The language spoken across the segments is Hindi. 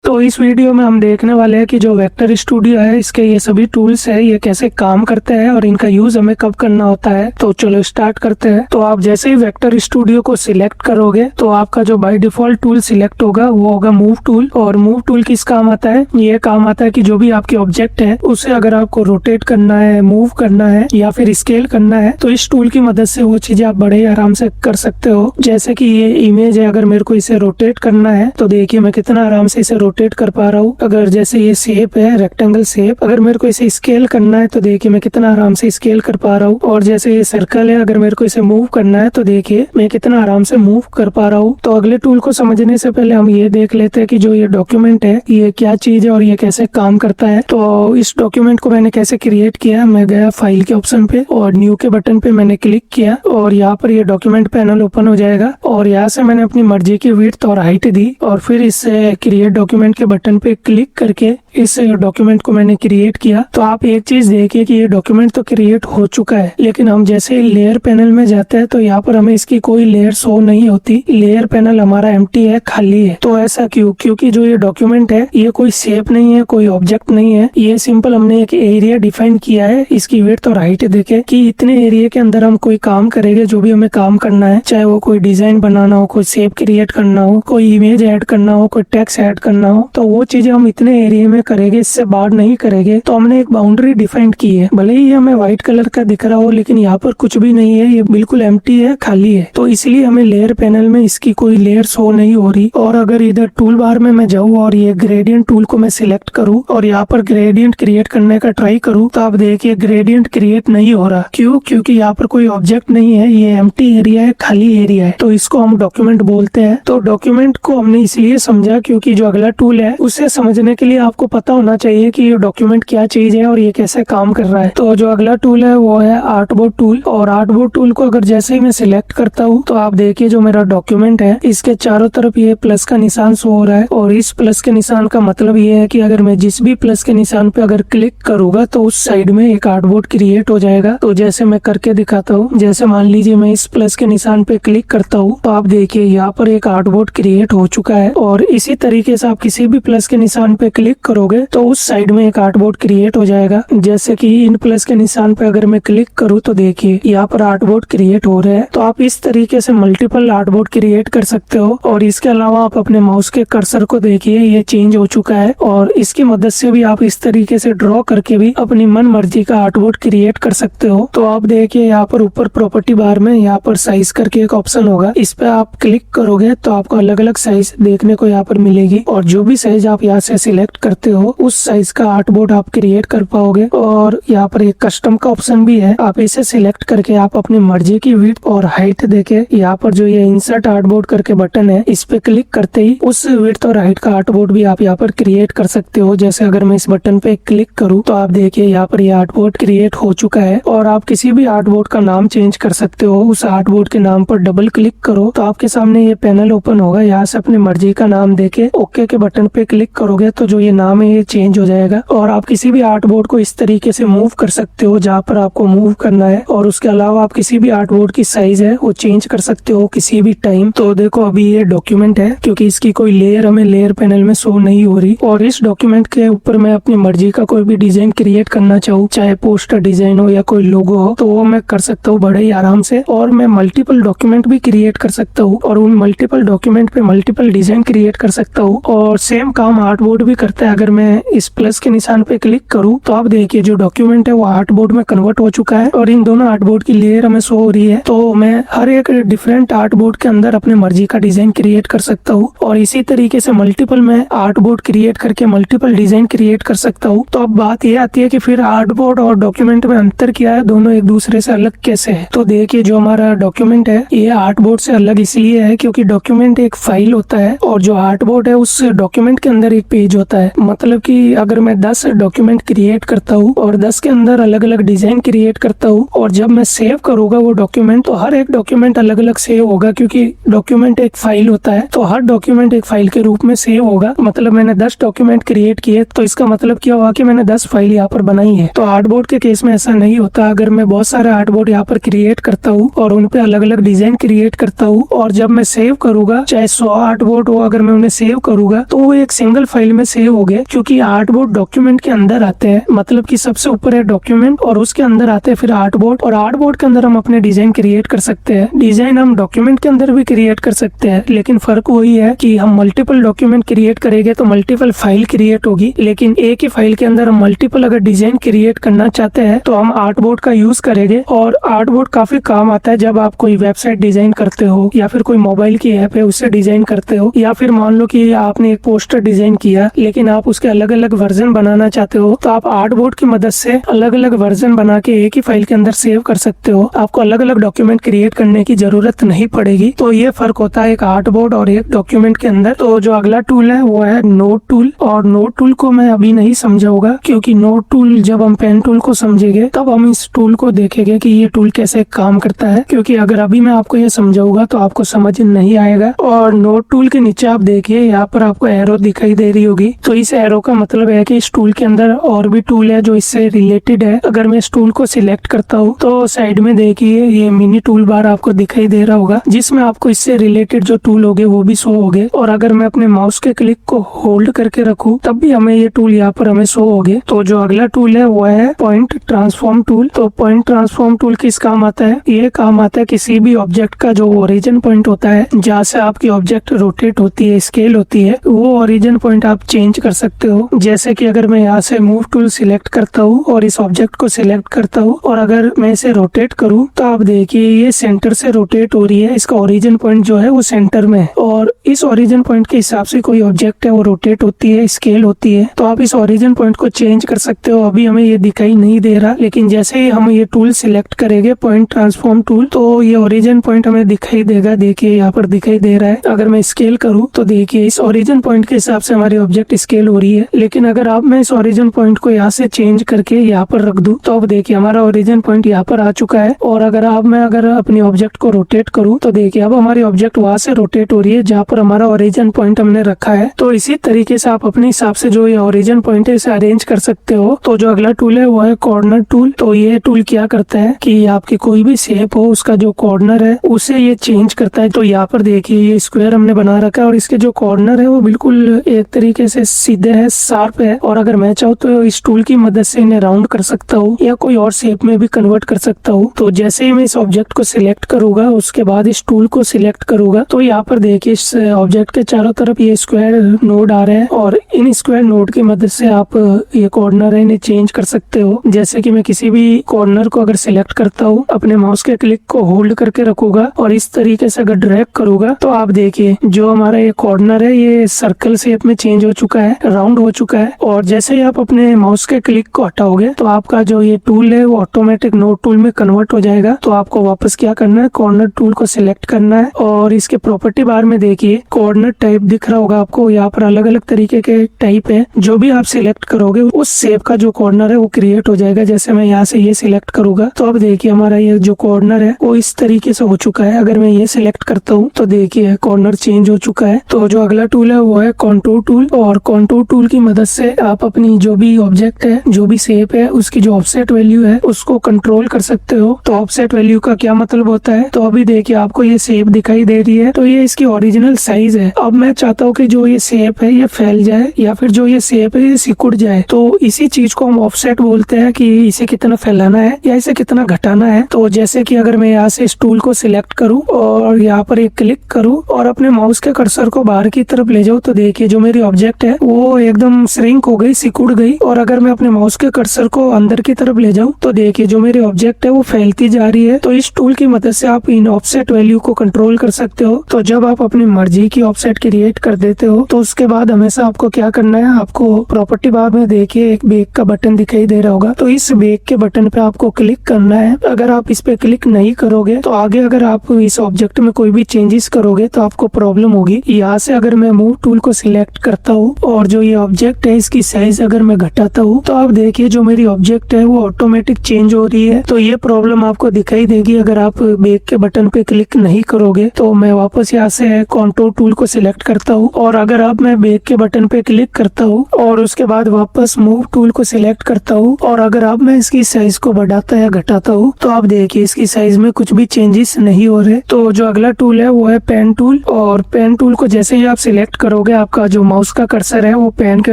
तो इस वीडियो में हम देखने वाले हैं कि जो वेक्टर स्टूडियो है इसके ये सभी टूल्स है ये कैसे काम करते हैं और इनका यूज हमें कब करना होता है। तो चलो स्टार्ट करते हैं। तो आप जैसे ही वेक्टर स्टूडियो को सिलेक्ट करोगे तो आपका जो बाय डिफॉल्ट टूल सिलेक्ट होगा वो होगा मूव टूल। और मूव टूल किस काम आता है? ये काम आता है कि जो भी आपके ऑब्जेक्ट है उसे अगर आपको रोटेट करना है, मूव करना है या फिर स्केल करना है तो इस टूल की मदद से वो चीजें आप बड़े ही आराम से कर सकते हो। जैसे कि ये इमेज है, अगर मेरे को इसे रोटेट करना है तो देखिए मैं कितना आराम से इसे रोटेट कर पा रहा हूँ। अगर जैसे ये शेप है रेक्टेंगल शेप, अगर मेरे को इसे स्केल करना है तो देखिए मैं कितना आराम से स्केल कर पा रहा हूँ। और जैसे ये सर्कल है, अगर मेरे को इसे मूव करना है तो देखिए मैं कितना आराम से मूव कर पा रहा हूँ। तो अगले टूल को समझने से पहले हम ये देख लेते हैं कि जो ये डॉक्यूमेंट है ये क्या चीज है और ये कैसे काम करता है। तो इस डॉक्यूमेंट को मैंने कैसे क्रिएट किया, मैं गया फाइल के ऑप्शन पे और न्यू के बटन पे मैंने क्लिक किया और यहाँ पर ये डॉक्यूमेंट पैनल ओपन हो जाएगा। और यहाँ से मैंने अपनी मर्जी की विड्थ और हाइट दी और फिर इस क्रिएट डॉक्यूमेंट के बटन पे क्लिक करके इस डॉक्यूमेंट को मैंने क्रिएट किया। तो आप एक चीज देखिए कि ये डॉक्यूमेंट तो क्रिएट हो चुका है, लेकिन हम जैसे लेयर पैनल में जाते हैं तो यहाँ पर हमें इसकी कोई लेयर शो नहीं होती। लेयर पैनल हमारा एम्प्टी है, खाली है। तो ऐसा क्यों? क्योंकि जो ये डॉक्यूमेंट है ये कोई शेप नहीं है, कोई ऑब्जेक्ट नहीं है। ये सिंपल हमने एक एरिया डिफाइन किया है, इसकी विड्थ और हाइट देके कि इतने एरिया के अंदर हम कोई काम करेंगे। जो भी हमें काम करना है, चाहे वो कोई डिजाइन बनाना हो, कोई शेप क्रिएट करना हो, कोई इमेज ऐड करना हो, कोई टेक्स्ट ऐड करना हो, तो वो चीजें हम इतने एरिया में करेंगे, इससे बाहर नहीं करेंगे। तो हमने एक बाउंड्री डिफाइन की है। भले ही हमें व्हाइट कलर का दिख रहा हो लेकिन यहाँ पर कुछ भी नहीं है, ये बिल्कुल एम्प्टी है, खाली है। तो इसलिए हमें लेयर पैनल में इसकी कोई लेयर शो नहीं हो रही। और अगर इधर टूल बार में मैं जाऊँ और ये ग्रेडियंट टूल को मैं सिलेक्ट करूँ और यहाँ पर ग्रेडियंट क्रिएट करने का ट्राई करूँ तो आप देखिए ग्रेडियंट क्रिएट नहीं हो रहा। क्यों? क्योंकि यहाँ पर कोई ऑब्जेक्ट नहीं है, ये एम्प्टी एरिया है, खाली एरिया है। तो इसको हम डॉक्यूमेंट बोलते हैं। तो डॉक्यूमेंट को हमने इसलिए समझा क्योंकि जो अगला टूल है उसे समझने के लिए आपको पता होना चाहिए कि ये डॉक्यूमेंट क्या चीज है और ये कैसे काम कर रहा है। तो जो अगला टूल है वो है आर्टबोर्ड टूल। और आर्टबोर्ड टूल को अगर जैसे ही मैं सिलेक्ट करता हूँ तो आप देखिए जो मेरा डॉक्यूमेंट है इसके चारों तरफ ये प्लस का निशान शो हो रहा है। और इस प्लस के निशान का मतलब ये है कि अगर मैं जिस भी प्लस के निशान पे अगर क्लिक करूंगा तो उस साइड में एक आर्टबोर्ड क्रिएट हो जाएगा। तो जैसे मैं करके दिखाता हूँ, जैसे मान लीजिए मैं इस प्लस के निशान पे क्लिक करता हूँ तो आप देखिए यहाँ पर एक आर्टबोर्ड क्रिएट हो चुका है। और इसी तरीके से आप किसी भी प्लस के निशान पे क्लिक करोगे तो उस साइड में एक आर्टबोर्ड क्रिएट हो जाएगा। जैसे कि इन प्लस के निशान पे अगर मैं क्लिक करूँ तो देखिए यहाँ पर आर्टबोर्ड क्रिएट हो रहे हैं। तो आप इस तरीके से मल्टीपल आर्टबोर्ड क्रिएट कर सकते हो। और इसके अलावा आप अपने माउस के कर्सर को देखिए, ये चेंज हो चुका है और इसकी मदद से भी आप इस तरीके से ड्रॉ करके भी अपनी मन मर्जी का आर्टबोर्ड क्रिएट कर सकते हो। तो आप देखिए यहाँ पर ऊपर प्रॉपर्टी बार में यहाँ पर साइज करके एक ऑप्शन होगा, इस पे आप क्लिक करोगे तो आपको अलग अलग साइज देखने को यहाँ पर मिलेगी। और जो भी साइज आप यहाँ से सिलेक्ट करते हो उस साइज का आर्टबोर्ड आप क्रिएट कर पाओगे। और यहाँ पर एक कस्टम का ऑप्शन भी है, आप इसे सिलेक्ट करके आप अपनी मर्जी की विड्थ और हाइट देके यहाँ पर जो ये इंसर्ट आर्टबोर्ड करके बटन है इस पे क्लिक करते ही उस विड्थ और हाइट का आर्टबोर्ड भी आप यहाँ पर क्रिएट कर सकते हो। जैसे अगर मैं इस बटन पे क्लिक करूँ तो आप देखिए यहाँ पर ये आर्टबोर्ड क्रिएट हो चुका है। और आप किसी भी आर्टबोर्ड का नाम चेंज कर सकते हो। उस आर्टबोर्ड के नाम पर डबल क्लिक करो तो आपके सामने ये पैनल ओपन होगा। यहाँ से अपनी मर्जी का नाम देके ओके के बटन पे क्लिक करोगे तो जो ये नाम है ये चेंज हो जाएगा। और आप किसी भी आर्टबोर्ड को इस तरीके से मूव कर सकते हो जहाँ पर आपको मूव करना है। और उसके अलावा आप किसी भी आर्टबोर्ड की साइज है वो चेंज कर सकते हो किसी भी टाइम। तो देखो अभी ये डॉक्यूमेंट है क्योंकि इसकी कोई लेयर हमें लेयर पैनल में शो नहीं हो रही। और इस डॉक्यूमेंट के ऊपर मैं अपनी मर्जी का कोई भी डिजाइन क्रिएट करना चाहूँ, चाहे पोस्टर डिजाइन हो या कोई लोगो हो, तो वो मैं कर सकता हूँ बड़े ही आराम से। और मैं मल्टीपल डॉक्यूमेंट भी क्रिएट कर सकता हूँ और उन मल्टीपल डॉक्यूमेंट पे मल्टीपल डिजाइन क्रिएट कर सकता हूँ। और सेम काम आर्टबोर्ड भी करता है। अगर मैं इस प्लस के निशान पे क्लिक करूँ तो आप देखिए जो डॉक्यूमेंट है वो आर्टबोर्ड में कन्वर्ट हो चुका है और इन दोनों आर्टबोर्ड की लेयर हमें शो हो रही है। तो मैं हर एक डिफरेंट आर्टबोर्ड के अंदर अपने मर्जी का डिजाइन क्रिएट कर सकता हूँ। और इसी तरीके से मल्टीपल मैं आर्टबोर्ड क्रिएट करके मल्टीपल डिजाइन क्रिएट कर सकता हूँ। तो अब बात ये आती है कि फिर आर्टबोर्ड और डॉक्यूमेंट में अंतर क्या है, दोनों एक दूसरे से अलग कैसे है। तो देखिए जो हमारा डॉक्यूमेंट है ये आर्टबोर्ड से अलग इसलिए है क्योंकि डॉक्यूमेंट एक फाइल होता है और जो आर्टबोर्ड है उस डॉक्यूमेंट के अंदर एक पेज होता है। मतलब कि अगर मैं 10 डॉक्यूमेंट क्रिएट करता हूँ और 10 के अंदर अलग अलग डिजाइन क्रिएट करता हूँ और जब मैं सेव करूंगा वो डॉक्यूमेंट तो हर एक डॉक्यूमेंट अलग अलग सेव होगा क्योंकि डॉक्यूमेंट एक फाइल होता है। तो हर डॉक्यूमेंट एक फाइल के रूप में सेव होगा। मतलब मैंने 10 डॉक्यूमेंट क्रिएट किए तो इसका मतलब क्या हुआ कि मैंने 10 फाइल यहाँ पर बनाई है। तो आर्टबोर्ड के केस में ऐसा नहीं होता। अगर मैं बहुत सारे आर्टबोर्ड यहाँ पर क्रिएट करता हूँ और उन पे अलग अलग डिजाइन क्रिएट करता हूँ और जब मैं सेव करूंगा, चाहे 100 आर्टबोर्ड हो, अगर मैं उन्हें सेव करूंगा तो तो वो एक सिंगल फाइल में सेव हो गए, क्योंकि आर्टबोर्ड डॉक्यूमेंट के अंदर आते हैं, मतलब कि सबसे ऊपर है डॉक्यूमेंट और उसके अंदर आते हैं फिर आर्टबोर्ड, और आर्टबोर्ड के अंदर हम अपने डिजाइन क्रिएट कर सकते हैं। डिजाइन हम डॉक्यूमेंट के अंदर भी क्रिएट कर सकते हैं, लेकिन फर्क वही है कि हम मल्टीपल डॉक्यूमेंट क्रिएट करेंगे तो मल्टीपल फाइल क्रिएट होगी, लेकिन एक ही फाइल के अंदर हम मल्टीपल अगर डिजाइन क्रिएट करना चाहते हैं तो हम आर्टबोर्ड का यूज करेंगे। और आर्टबोर्ड काफी काम आता है जब आप कोई वेबसाइट डिजाइन करते हो या फिर कोई मोबाइल की ऐप है उससे डिजाइन करते हो, या फिर मान लो कि आपने एक पोस्टर डिजाइन किया लेकिन आप उसके अलग अलग वर्जन बनाना चाहते हो, तो आप आर्टबोर्ड की मदद से अलग अलग वर्जन बना के एक ही फाइल के अंदर सेव कर सकते हो। आपको अलग अलग डॉक्यूमेंट क्रिएट करने की जरूरत नहीं पड़ेगी। तो ये फर्क होता है एक आर्टबोर्ड और एक डॉक्यूमेंट के अंदर। तो जो अगला टूल है वो है नोट टूल, और नोट टूल को मैं अभी नहीं समझाऊंगा, क्योंकि नोट टूल जब हम पेन टूल को समझेंगे तब हम इस टूल को देखेंगे कि ये टूल कैसे काम करता है, क्योंकि अगर अभी मैं आपको ये समझाऊंगा तो आपको समझ नहीं आएगा। और नोट टूल के नीचे आप देखिए यहाँ पर आपको एरो दिखाई दे रही होगी, तो इस एरो का मतलब है कि इस टूल के अंदर और भी टूल है जो इससे रिलेटेड है। अगर मैं इस टूल को सिलेक्ट करता हूँ तो साइड में देखिए ये मिनी टूल बार आपको दिखाई दे रहा होगा, जिसमें आपको इससे रिलेटेड जो टूल होंगे वो भी शो होंगे। और अगर मैं अपने माउस के क्लिक को होल्ड करके रखूं तब भी हमें ये टूल यहाँ पर हमें शो होंगे। तो जो अगला टूल है वो है पॉइंट ट्रांसफॉर्म टूल। तो पॉइंट ट्रांसफॉर्म टूल किस काम आता है? ये काम आता है किसी भी ऑब्जेक्ट का जो ओरिजिन पॉइंट होता है, जहाँ से आपकी ऑब्जेक्ट रोटेट होती है, स्केल होती है, वो ओरिजिन पॉइंट आप चेंज कर सकते हो। जैसे कि अगर मैं यहाँ से मूव टूल सिलेक्ट करता हूँ और इस ऑब्जेक्ट को सिलेक्ट करता हूँ और अगर मैं इसे रोटेट करूँ तो आप देखिए ये सेंटर से रोटेट हो रही है, इसका ओरिजिन पॉइंट जो है वो सेंटर में है, और इस ओरिजिन पॉइंट के हिसाब से कोई ऑब्जेक्ट है वो रोटेट होती है, स्केल होती है। तो आप इस ओरिजिन पॉइंट को चेंज कर सकते हो। अभी हमें ये दिखाई नहीं दे रहा, लेकिन जैसे ही हम ये टूल सिलेक्ट करेंगे पॉइंट ट्रांसफॉर्म टूल, तो ये ओरिजिन पॉइंट हमें दिखाई देगा। देखिए यहाँ पर दिखाई दे रहा है। अगर मैं स्केल करूँ तो देखिए इस ओरिजिन पॉइंट के हिसाब से हमारी ऑब्जेक्ट स्केल हो रही है। लेकिन अगर आप मैं इस ओरिजिन पॉइंट को यहाँ से चेंज करके यहाँ पर रख दूं तो अब देखिए हमारा ओरिजिन पॉइंट यहाँ पर आ चुका है। और अगर अपनी ऑब्जेक्ट को रोटेट करूं तो देखिए अब हमारी ऑब्जेक्ट वहां से रोटेट हो रही है जहाँ पर हमारा ओरिजिन पॉइंट हमने रखा है। तो इसी तरीके से आप अपने हिसाब से जो ये ओरिजिन पॉइंट है इसे अरेंज कर सकते हो। तो जो अगला टूल है वो है कॉर्नर टूल। तो ये टूल क्या करता है कि आपकी कोई भी शेप हो उसका जो कॉर्नर है उसे ये चेंज करता है। तो यहाँ पर देखिए ये स्क्वायर हमने बना रखा है और इसके जो कॉर्नर है वो बिल्कुल एक तरीके से सीधे है, शार्प है। और अगर मैं चाहूँ तो इस टूल की मदद से इन्हें राउंड कर सकता हूँ या कोई और शेप में भी कन्वर्ट कर सकता हूँ। तो जैसे ही मैं इस ऑब्जेक्ट को सिलेक्ट करूंगा उसके बाद इस टूल को सिलेक्ट करूंगा तो यहाँ पर देखिए इस ऑब्जेक्ट के चारों तरफ ये स्क्वायर नोड आ रहे हैं, और इन स्क्वायर नोड की मदद से आप ये कॉर्नर है इन्हें चेंज कर सकते हो। जैसे कि मैं किसी भी कॉर्नर को अगर सिलेक्ट करता हूँ, अपने माउस के क्लिक को होल्ड करके रखूंगा और इस तरीके से अगर ड्रैग करूंगा तो आप देखिए जो हमारा ये कॉर्नर है ये सर्कल शेप में चेंज हो चुका है, राउंड हो चुका है। और जैसे ही आप अपने माउस के क्लिक को हटाओगे तो आपका जो ये टूल है वो ऑटोमेटिक नोड टूल में कन्वर्ट हो जाएगा। तो आपको वापस क्या करना है, कॉर्नर टूल को सिलेक्ट करना है और इसके प्रॉपर्टी बार में देखिए कॉर्नर टाइप दिख रहा होगा आपको। यहाँ पर अलग अलग तरीके के टाइप है, जो भी आप सिलेक्ट करोगे उस शेप का जो कॉर्नर है वो क्रिएट हो जाएगा। जैसे मैं यहाँ से ये सिलेक्ट करूंगा तो अब देखिए हमारा ये जो कॉर्नर है वो इस तरीके से हो चुका है। अगर मैं ये सिलेक्ट करता हूँ तो देखिए कॉर्नर चेंज हो चुका है। तो जो अगला टूल है वो है कॉन्टूर टूल, और कॉन्टूर टूल की मदद से आप अपनी जो भी ऑब्जेक्ट है, जो भी शेप है, उसकी जो ऑफसेट वैल्यू है उसको कंट्रोल कर सकते हो। तो ऑफसेट वैल्यू का क्या मतलब होता है, तो अभी देखिए आपको ये शेप दिखाई दे रही है तो ये इसकी ओरिजिनल साइज है। अब मैं चाहता हूँ कि जो ये शेप है ये फैल जाए या फिर जो ये शेप है ये सिकुड़ जाए, तो इसी चीज को हम ऑफसेट बोलते हैं कि इसे कितना फैलाना है या इसे कितना घटाना है। तो जैसे कि अगर मैं यहाँ से इस टूल को सिलेक्ट करूँ और यहाँ पर एक क्लिक करूँ और अपने माउस के कर्सर को बाहर की तरफ ले जाऊँ तो देखिए जो मेरी ऑब्जेक्ट है वो एकदम श्रिंक हो गई, सिकुड़ गई। और अगर मैं अपने माउस के कर्सर को अंदर की तरफ ले जाऊँ तो देखिए जो मेरी ऑब्जेक्ट है वो फैलती जा रही है। तो इस टूल की मदद से आप इन ऑफसेट वैल्यू को कंट्रोल कर सकते हो। तो जब आप अपनी मर्जी की ऑफसेट क्रिएट कर देते हो तो उसके बाद हमेशा आपको क्या करना है, आपको प्रॉपर्टी बार में देखिए एक बेक का बटन दिखाई दे रहा होगा, तो इस बेक के बटन पे आपको क्लिक करना है। अगर आप इस पे क्लिक नहीं करोगे तो आगे अगर आप इस ऑब्जेक्ट में कोई भी चेंजेस करोगे तो आपको प्रॉब्लम होगी। यहाँ से अगर मैं मूव टूल को सिलेक्ट करता हूँ और जो ये ऑब्जेक्ट है इसकी साइज अगर मैं घटाता हूँ तो आप देखिए जो मेरी ऑब्जेक्ट है वो ऑटोमेटिक चेंज हो रही है। तो ये प्रॉब्लम आपको दिखाई देगी अगर आप बेक के बटन पे क्लिक नहीं करोगे। तो मैं वापस यहाँ से कॉन्टूर टूल को सिलेक्ट करता हूँ और अगर आप मैं बेक के बटन पे क्लिक करता हूँ और उसके बाद वापस मूव टूल को सिलेक्ट करता हूँ और अगर आप मैं इसकी साइज को बढ़ाता या घटाता हूँ तो आप देखिए इसकी साइज में कुछ भी चेंजेस नहीं हो रहे। तो जो अगला टूल है वो है पेन टूल, और पेन टूल को जैसे ही आप सिलेक्ट करोगे करोगे आपका जो माउस का कर्सर है वो पेन के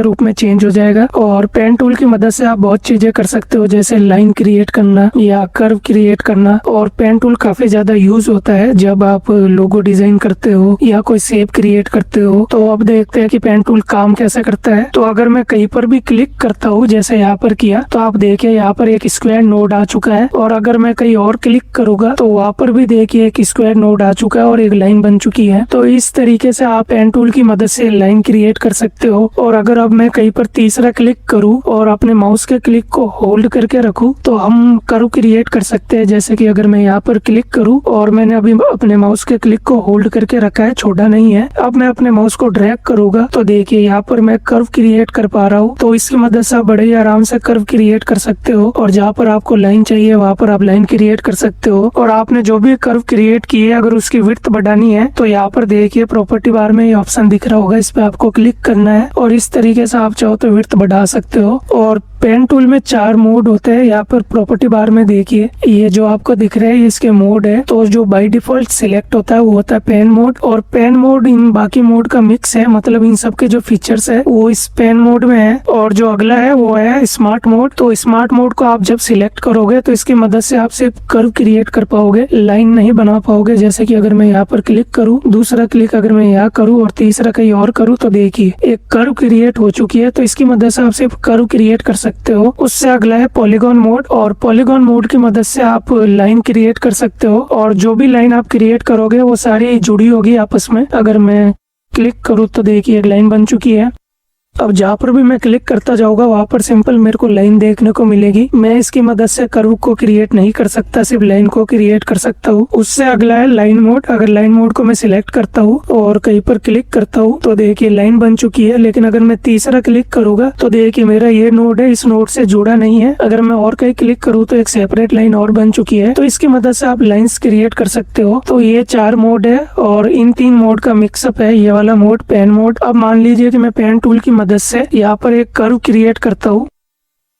रूप में चेंज हो जाएगा। और पेन टूल की मदद से आप बहुत चीजें कर सकते हो, जैसे लाइन क्रिएट करना या कर्व क्रिएट करना। और पेन टूल काफी ज्यादा यूज होता है जब आप लोगो डिजाइन करते हो या कोई शेप क्रिएट करते हो। तो अब देखते हैं कि पेन टूल काम कैसे करता है। तो अगर मैं कहीं पर भी क्लिक करता हूँ, जैसे यहाँ पर किया, तो आप देखिए यहाँ पर एक स्क्वायर नोड आ चुका है। और अगर मैं कहीं और क्लिक करूंगा तो वहाँ पर भी देखिए एक स्क्वायर नोड आ चुका है और एक लाइन बन चुकी है। तो इस तरीके से आप पेन टूल की मदद से लाइन क्रिएट कर सकते हो। और अगर अब मैं कहीं पर तीसरा क्लिक करूं और अपने माउस के क्लिक को होल्ड करके रखूं तो हम कर्व क्रिएट कर सकते हैं। जैसे कि अगर मैं यहाँ पर क्लिक करूं और मैंने अभी अपने माउस के क्लिक को होल्ड करके रखा है, छोड़ा नहीं है, अब मैं अपने माउस को ड्रैग करूंगा तो देखिए यहाँ पर मैं कर्व क्रिएट कर पा रहा हूँ। तो इसकी मदद से आप बड़े ही आराम से कर्व क्रिएट कर सकते हो। और जहाँ पर आपको लाइन चाहिए वहाँ पर आप लाइन क्रिएट कर सकते हो। और आपने जो भी कर्व क्रिएट की है अगर उसकी विड्थ बढ़ानी है तो यहाँ पर देखिए प्रॉपर्टी बार में ये ऑप्शन दिख रहा होगा, इस पे आपको क्लिक करना है और इस तरीके से आप चाहो तो विड्थ बढ़ा सकते हो। और पेन टूल में 4 मोड होते हैं। यहाँ पर प्रॉपर्टी बार में देखिए ये जो आपको दिख रहे हैं इसके मोड है। तो जो बाय डिफॉल्ट सिलेक्ट होता है वो होता है पेन मोड। और पेन मोड इन बाकी मोड का मिक्स है, मतलब इन सब के जो फीचर्स है वो इस पेन मोड में है। और जो अगला है वो है स्मार्ट मोड। तो स्मार्ट मोड को आप जब सिलेक्ट करोगे तो इसकी मदद से आप सिर्फ कर्व क्रिएट कर पाओगे, लाइन नहीं बना पाओगे। जैसे कि अगर मैं यहाँ पर क्लिक करूँ, दूसरा क्लिक अगर मैं यहाँ करूँ और तीसरा कहीं और करूँ तो देखिए एक कर्व क्रिएट हो चुकी है। तो इसकी मदद से आप सिर्फ कर्व क्रिएट कर सकते हो। उससे अगला है पॉलीगॉन मोड। और पॉलीगॉन मोड की मदद से आप लाइन क्रिएट कर सकते हो और जो भी लाइन आप क्रिएट करोगे वो सारी जुड़ी होगी आपस में। अगर मैं क्लिक करूँ तो देखिए एक लाइन बन चुकी है। अब जहाँ पर भी मैं क्लिक करता जाऊंगा वहाँ पर सिंपल मेरे को लाइन देखने को मिलेगी। मैं इसकी मदद से कर्व को क्रिएट नहीं कर सकता, सिर्फ लाइन को क्रिएट कर सकता हूँ। उससे अगला है लाइन मोड। अगर लाइन मोड को मैं सिलेक्ट करता हूँ और कहीं पर क्लिक करता हूँ तो देखिए लाइन बन चुकी है। लेकिन अगर मैं तीसरा क्लिक करूंगा तो देखिए मेरा ये नोड है, इस नोड से जुड़ा नहीं है। अगर मैं और कहीं क्लिक करूँ तो एक सेपरेट लाइन और बन चुकी है। तो इसकी मदद से आप लाइन्स क्रिएट कर सकते हो। तो ये 4 मोड है और इन 3 मोड का मिक्सअप है ये वाला मोड, पेन मोड। अब मान लीजिए कि मैं पेन टूल की मदद से यहाँ पर एक कर्व क्रिएट करता हूँ।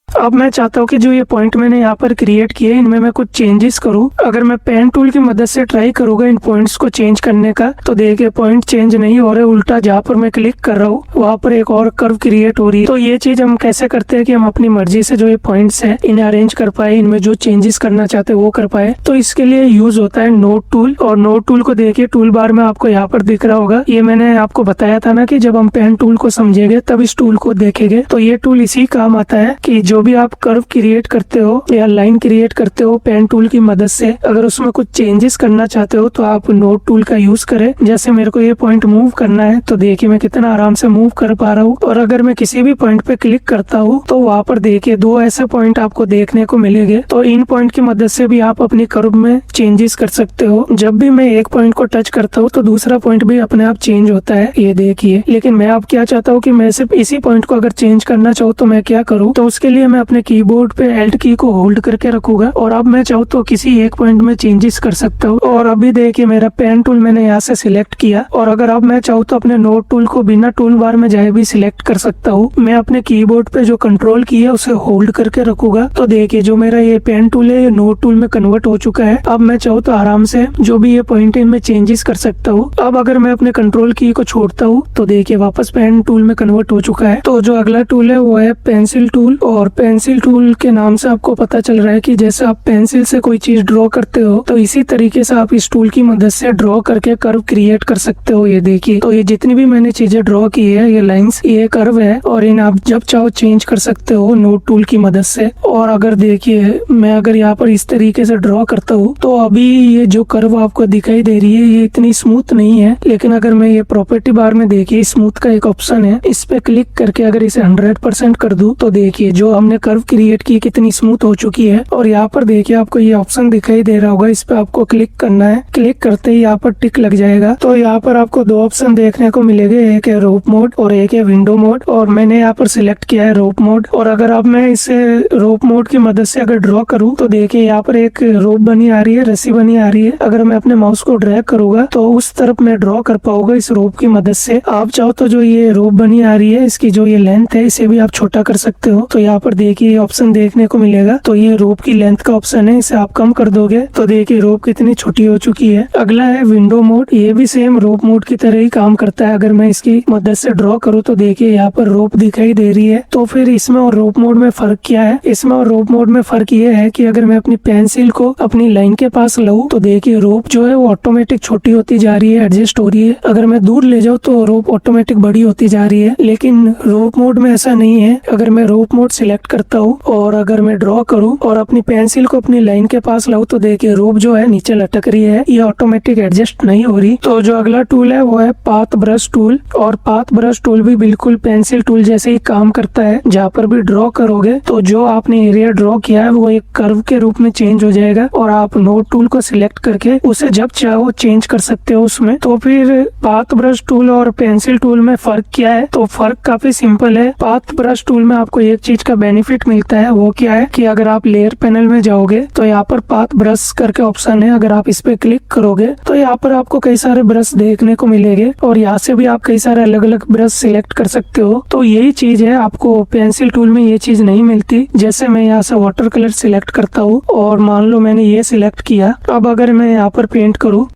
अब मैं चाहता हूँ कि जो ये पॉइंट मैंने यहाँ पर क्रिएट किए इनमें मैं कुछ चेंजेस करूँ। अगर मैं पेन टूल की मदद से ट्राई करूंगा इन पॉइंट्स को चेंज करने का तो देखिए पॉइंट चेंज नहीं हो रहे, उल्टा जहाँ पर मैं क्लिक कर रहा हूँ वहाँ पर एक और कर्व क्रिएट हो रही है। तो ये चीज हम कैसे करते हैं कि हम अपनी मर्जी से जो ये पॉइंट्स है इन्हें अरेंज कर पाए, इनमें जो चेंजेस करना चाहते हैं वो कर पाए। तो इसके लिए यूज होता है नोड टूल। और नोड टूल को देखिए टूल बार में आपको यहाँ पर दिख रहा होगा। ये मैंने आपको बताया था ना कि जब हम पेन टूल को समझेंगे तब इस टूल को देखेंगे। तो ये टूल इसी काम आता है कि जो भी आप कर्व क्रिएट करते हो या लाइन क्रिएट करते हो पेन टूल की मदद से, अगर उसमें कुछ चेंजेस करना चाहते हो तो आप नोड टूल का यूज करें। जैसे मेरे को ये पॉइंट मूव करना है तो देखिए मैं कितना आराम से मूव कर पा रहा हूँ। और अगर मैं किसी भी पॉइंट पे क्लिक करता हूँ तो वहाँ पर देखिए 2 ऐसे पॉइंट आपको देखने को मिलेंगे। तो इन पॉइंट की मदद से भी आप अपनी कर्व में चेंजेस कर सकते हो। जब भी मैं एक पॉइंट को टच करता हूँ तो दूसरा पॉइंट भी अपने आप चेंज होता है, ये देखिए। लेकिन मैं अब क्या चाहता हूँ कि मैं सिर्फ इसी पॉइंट को अगर चेंज करना चाहूँ तो मैं क्या करूँ, तो उसके लिए मैं अपने कीबोर्ड पे Alt की को होल्ड करके रखूंगा और अब मैं चाहूँ तो किसी एक पॉइंट में चेंजेस कर सकता हूँ। और अभी देखिए मेरा पेन टूल मैंने यहाँ से सिलेक्ट किया और अगर अब मैं चाहूँ तो अपने नोड टूल को बिना टूल बार में जाए भी सिलेक्ट कर सकता हूँ। मैं अपने कीबोर्ड पे जो कंट्रोल की है उसे होल्ड करके रखूंगा तो देखिए जो मेरा ये पेन टूल है ये नोड टूल में कन्वर्ट हो चुका है। अब मैं चाहूँ तो आराम से जो भी ये पॉइंट है इनमें चेंजेस कर सकता हूँ। अब अगर मैं अपने कंट्रोल की को छोड़ता हूँ तो देखिए वापस पेन टूल में कन्वर्ट हो चुका है। तो जो अगला टूल है वो है पेंसिल टूल। और पेंसिल टूल के नाम से आपको पता चल रहा है कि जैसे आप पेंसिल से कोई चीज ड्रॉ करते हो तो इसी तरीके से आप इस टूल की मदद से ड्रॉ करके कर्व क्रिएट कर सकते हो। ये देखिए तो ये जितनी भी मैंने चीजें ड्रॉ की है ये लाइंस, ये कर्व है और इन आप जब चाहो चेंज कर सकते हो नोड टूल की मदद से। और अगर देखिए मैं अगर यहाँ पर इस तरीके से ड्रॉ करता हूँ तो अभी ये जो कर्व आपको दिखाई दे रही है ये इतनी स्मूथ नहीं है। लेकिन अगर मैं ये प्रॉपर्टी बार में देखिए स्मूथ का एक ऑप्शन है, इस पे क्लिक करके अगर इसे 100% कर दूं तो देखिए जो हमने कर्व क्रिएट की कितनी स्मूथ हो चुकी है। और यहाँ पर देखिए आपको ये ऑप्शन दिखाई दे रहा होगा, इस पे आपको क्लिक करना है। क्लिक करते ही यहाँ पर टिक लग जाएगा। तो यहाँ पर आपको 2 ऑप्शन देखने को मिलेंगे, एक है रोप मोड और एक है विंडो मोड। और मैंने यहाँ पर सिलेक्ट किया है रोप मोड। और अगर अब मैं इसे रोप मोड की मदद से अगर ड्रॉ करूँ तो देखिए यहाँ पर एक रोप बनी आ रही है, रस्सी बनी आ रही है। अगर मैं अपने माउस को ड्रैग करूंगा तो उस तरफ मैं ड्रॉ कर पाऊंगा इस रोप की मदद से। आप चाहो तो जो ये रोप बनी आ रही है इसकी जो ये लेंथ है इसे भी आप छोटा कर सकते हो। तो यहाँ पर देखिए ऑप्शन देखने को मिलेगा। तो ये रोप की लेंथ का ऑप्शन है, इसे आप कम कर दोगे तो देखिए रोप कितनी छोटी हो चुकी है। अगला है विंडो मोड, ये भी सेम रोप मोड की तरह ही काम करता है। अगर मैं इसकी मदद से ड्रॉ करूँ तो देखिए यहाँ पर रोप दिखाई दे रही है। तो फिर इसमें और रोप मोड में फर्क क्या है? इसमें और रोप मोड में फर्क ये है कि अगर मैं अपनी पेंसिल को अपनी लाइन के पास लाऊं तो देखिए रोप जो है वो ऑटोमेटिक छोटी होती जा रही है, एडजस्ट हो रही है। अगर मैं दूर ले जाऊं तो रोप ऑटोमेटिक बड़ी होती जा रही है। लेकिन रोप मोड में ऐसा नहीं है। अगर मैं रोप मोड सिलेक्ट करता हूँ और अगर मैं ड्रॉ करूँ और अपनी पेंसिल को अपनी लाइन के पास लाऊं तो देखिए रोप जो है नीचे लटक रही है, ये ऑटोमेटिक एडजस्ट नहीं हो रही। तो जो अगला टूल है वो है पाथ ब्रश टूल, और पाथ ब्रश टूल भी बिल्कुल पेंसिल टूल जैसे ही काम करता है। जहाँ पर भी ड्रॉ करोगे तो जो आपने एरिया ड्रॉ किया है वो एक कर्व के रूप में चेंज हो जाएगा, और आप नोड टूल को सिलेक्ट करके उसे जब चाहो चेंज कर सकते हो उसमें। तो फिर पाथ ब्रश टूल और पेंसिल टूल में फर्क क्या है? तो फर्क काफी सिंपल है। पाथ ब्रश टूल में आपको एक चीज का बेनिफिट मिलता है, वो क्या है कि अगर आप लेयर पैनल में जाओगे तो यहाँ पर पाथ ब्रश करके ऑप्शन है, अगर आप इस पे क्लिक करोगे तो यहाँ पर आपको कई सारे ब्रश देखने को मिलेंगे, और यहाँ से भी आप कई सारे अलग अलग ब्रश सिलेक्ट कर सकते हो। तो यही चीज है, आपको पेंसिल टूल में ये चीज नहीं मिलती। जैसे मैं यहाँ से वाटर कलर सिलेक्ट करता हूँ और मान लो मैंने ये सिलेक्ट किया, अब अगर मैं यहाँ पर पेंट करूँ